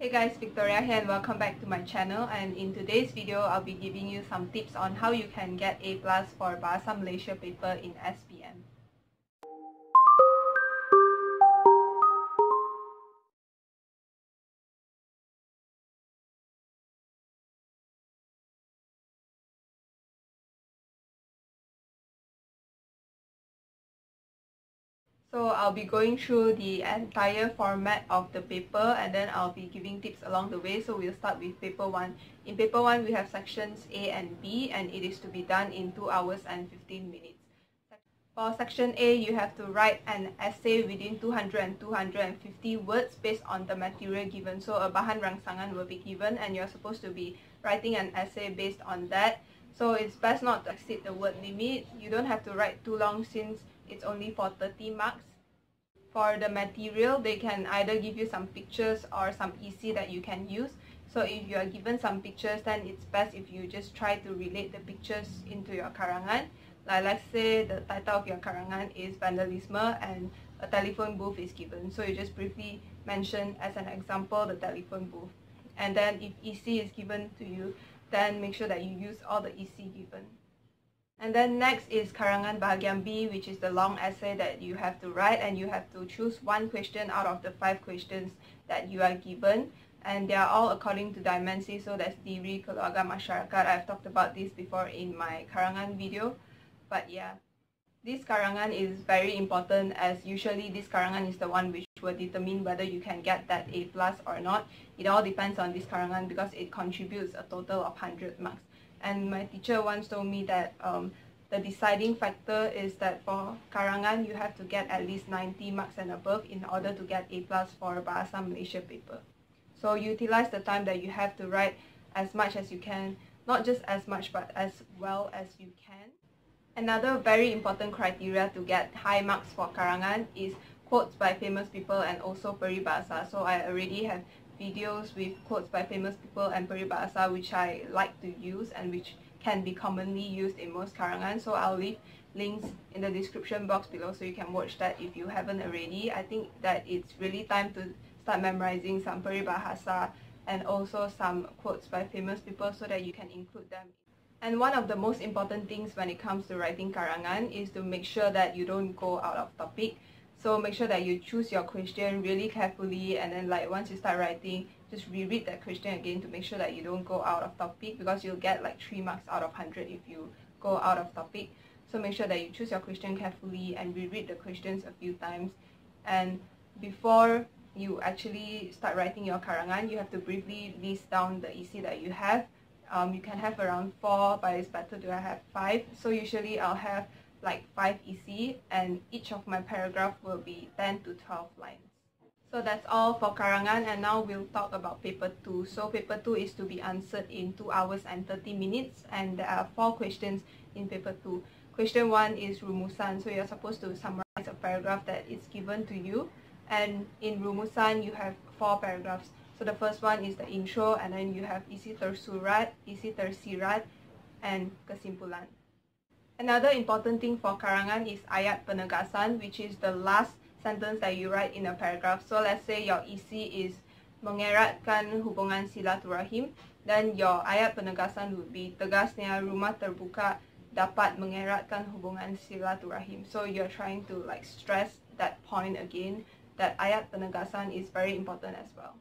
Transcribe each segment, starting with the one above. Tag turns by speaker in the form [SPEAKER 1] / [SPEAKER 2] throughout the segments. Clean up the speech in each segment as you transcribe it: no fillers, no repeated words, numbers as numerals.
[SPEAKER 1] Hey guys, Victoria here and welcome back to my channel, and in today's video I'll be giving you some tips on how you can get A+ for Bahasa Malaysia paper in SPM. So I'll be going through the entire format of the paper and then I'll be giving tips along the way. So we'll start with paper 1. In paper 1 we have sections A and B and it is to be done in 2 hours and 15 minutes. For section A, you have to write an essay within 200 and 250 words based on the material given. So a bahan rangsangan will be given and you're supposed to be writing an essay based on that. So it's best not to exceed the word limit. You don't have to write too long since it's only for 30 marks. For the material, they can either give you some pictures or some EC that you can use. So if you are given some pictures, then it's best if you just try to relate the pictures into your karangan. Like let's say the title of your karangan is vandalism and a telephone booth is given. So you just briefly mention as an example the telephone booth. And then if EC is given to you, then make sure that you use all the EC given. And then next is karangan bahagian B, which is the long essay that you have to write, and you have to choose one question out of the 5 questions that you are given, and they are all according to dimensi. So that's diri, keluarga, masyarakat. I've talked about this before in my karangan video, but yeah, this karangan is very important as usually this karangan is the one which will determine whether you can get that A+ or not. It all depends on this karangan because it contributes a total of 100 marks. And my teacher once told me that the deciding factor is that for karangan, you have to get at least 90 marks and above in order to get A+ for Bahasa Malaysia paper. So utilize the time that you have to write as much as you can, not just as much but as well as you can. Another very important criteria to get high marks for karangan is quotes by famous people and also peribahasa. So I already have videos with quotes by famous people and peribahasa which I like to use and which can be commonly used in most karangan. So I'll leave links in the description box below so you can watch that if you haven't already. I think that it's really time to start memorizing some peribahasa and also some quotes by famous people so that you can include them. And one of the most important things when it comes to writing karangan is to make sure that you don't go out of topic. So make sure that you choose your question really carefully, and then like once you start writing, just reread that question again to make sure that you don't go out of topic, because you'll get like 3 marks out of 100 if you go out of topic. So make sure that you choose your question carefully and reread the questions a few times. And before you actually start writing your karangan, you have to briefly list down the EC that you have. You can have around 4, but it's better to have 5. So usually I'll have like 5 EC and each of my paragraph will be 10 to 12 lines. So that's all for karangan, and now we'll talk about paper 2. So paper 2 is to be answered in 2 hours and 30 minutes and there are 4 questions in paper 2. Question 1 is rumusan. So you're supposed to summarize a paragraph that is given to you, and in rumusan you have 4 paragraphs. So the first one is the intro, and then you have isi tersurat, isi tersirat, and kesimpulan. Another important thing for karangan is ayat penegasan, which is the last sentence that you write in a paragraph. So let's say your EC is mengeratkan hubungan silaturahim, then your ayat penegasan would be tegasnya rumah terbuka dapat mengeratkan hubungan silaturahim. So you're trying to like stress that point again, that ayat penegasan is very important as well.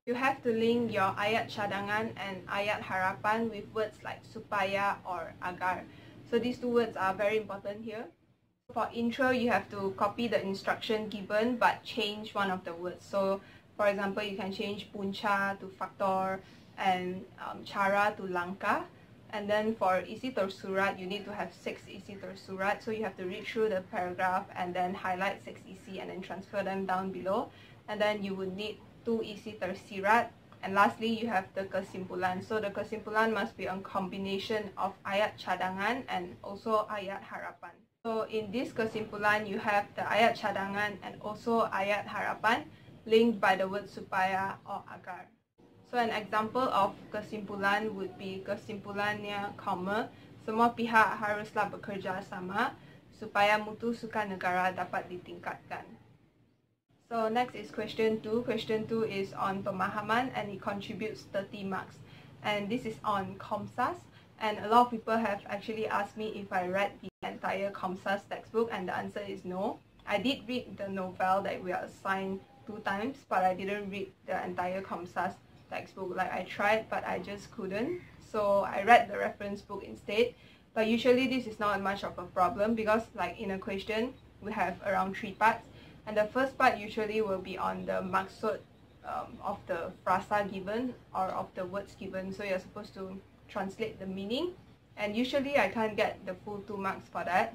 [SPEAKER 1] You have to link your ayat cadangan and ayat harapan with words like supaya or agar. So these 2 words are very important here. For intro, you have to copy the instruction given but change one of the words. So for example, you can change punca to faktor and cara to langkah. And then for isi tersurat, you need to have 6 isi tersurat. So you have to read through the paragraph and then highlight 6 isi and then transfer them down below. And then you would need 2 isi tersirat. And lastly, you have the kesimpulan. So the kesimpulan must be a combination of ayat cadangan and also ayat harapan. So in this kesimpulan, you have the ayat cadangan and also ayat harapan linked by the word supaya or agar. So an example of kesimpulan would be kesimpulannya, semua pihak haruslah bekerja sama supaya mutu sukan negara dapat ditingkatkan. So next is question 2. Question 2 is on pemahaman and it contributes 30 marks. And this is on Comsas. And a lot of people have actually asked me if I read the entire Comsas textbook, and the answer is no. I did read the novel that we are assigned 2 times, but I didn't read the entire Comsas textbook. Like, I tried, but I just couldn't. So I read the reference book instead. But usually this is not much of a problem because, like, in a question, we have around 3 parts. And the first part usually will be on the maksud of the frasa given or of the words given. So you're supposed to translate the meaning. And usually I can't get the full 2 marks for that.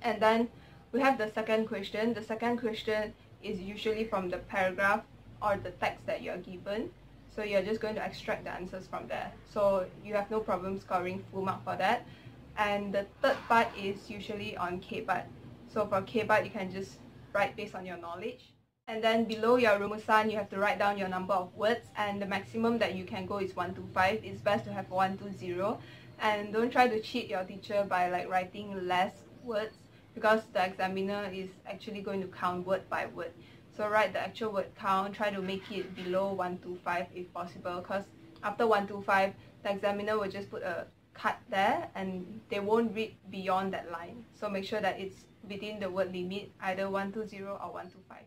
[SPEAKER 1] And then we have the second question. The second question is usually from the paragraph or the text that you're given. So you're just going to extract the answers from there. So you have no problem scoring full mark for that. And the third part is usually on K-part. So for K-part, you can just write based on your knowledge. And then below your rumusan, you have to write down your number of words, and the maximum that you can go is 1 to 5. It's best to have 1 to 0. And don't try to cheat your teacher by like writing less words, because the examiner is actually going to count word by word. So write the actual word count, try to make it below 1 to 5 if possible, because after 1 to 5, the examiner will just put a cut there and they won't read beyond that line. So make sure that it's within the word limit, either 1 to 0 or 1 to 5.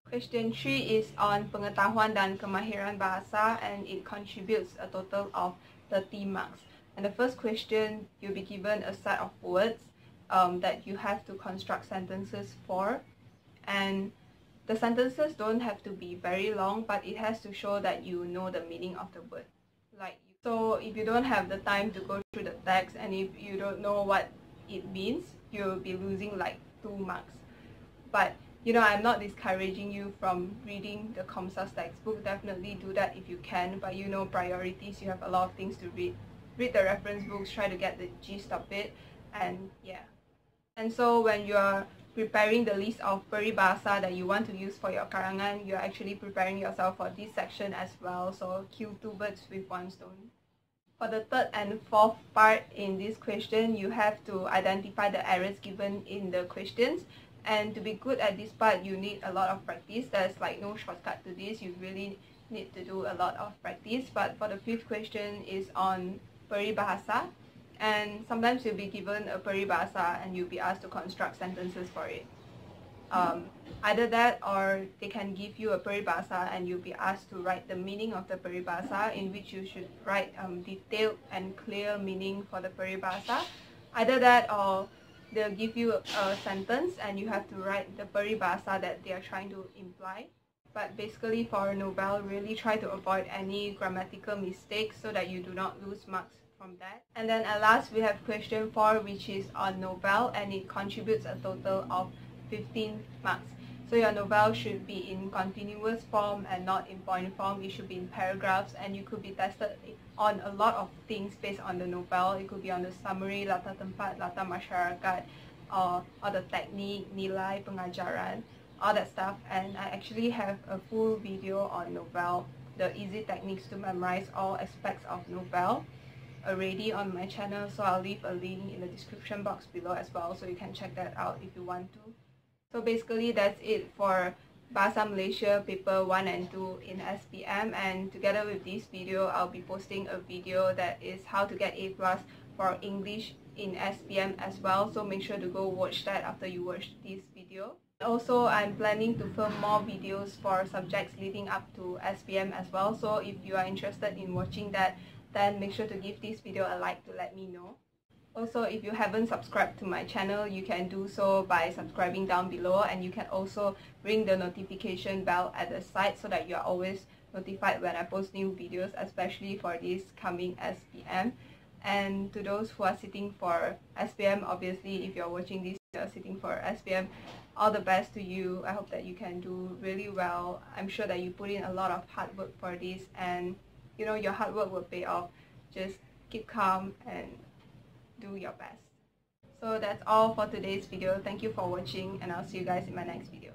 [SPEAKER 1] Question 3 is on pengetahuan dan kemahiran bahasa, and it contributes a total of 30 marks. And the first question, you'll be given a set of words that you have to construct sentences for. And the sentences don't have to be very long, but it has to show that you know the meaning of the word. So if you don't have the time to go through the text and if you don't know what it means, you'll be losing like 2 marks. But you know, I'm not discouraging you from reading the Comsas textbook. Definitely do that if you can, but you know, priorities, you have a lot of things to read. Read the reference books, try to get the gist of it, and yeah. And so when you're preparing the list of peribahasa that you want to use for your karangan, you're actually preparing yourself for this section as well. So kill 2 birds with 1 stone. For the third and fourth part in this question, you have to identify the errors given in the questions. And to be good at this part, you need a lot of practice. There's like no shortcut to this. You really need to do a lot of practice. But for the fifth question is on peribahasa. And sometimes you'll be given a peribahasa and you'll be asked to construct sentences for it. Either that, or they can give you a peribahasa and you'll be asked to write the meaning of the peribahasa, in which you should write detailed and clear meaning for the peribahasa. Either that, or they'll give you a sentence and you have to write the peribahasa that they are trying to imply. But basically for a novel, really try to avoid any grammatical mistakes so that you do not lose marks from that. And then at last, we have question 4, which is on novel, and it contributes a total of 15 marks. So your novel should be in continuous form and not in point form. It should be in paragraphs, and you could be tested on a lot of things based on the novel. It could be on the summary, latar tempat, latar masyarakat, or the technique, nilai, pengajaran, all that stuff. And I actually have a full video on novel, the easy techniques to memorize all aspects of novel, already on my channel. So I'll leave a link in the description box below as well, so you can check that out if you want to. So basically that's it for Bahasa Malaysia paper 1 and 2 in SPM, and together with this video, I'll be posting a video that is how to get A+ for English in SPM as well. So make sure to go watch that after you watch this video. Also, I'm planning to film more videos for subjects leading up to SPM as well. So if you are interested in watching that, then make sure to give this video a like to let me know. Also, if you haven't subscribed to my channel, you can do so by subscribing down below, and you can also ring the notification bell at the side so that you are always notified when I post new videos, especially for this coming SPM. And to those who are sitting for SPM, obviously if you're watching this, you're sitting for SPM, all the best to you. I hope that you can do really well. I'm sure that you put in a lot of hard work for this, and you know, your hard work will pay off. Just keep calm and do your best. So that's all for today's video. Thank you for watching, and I'll see you guys in my next video.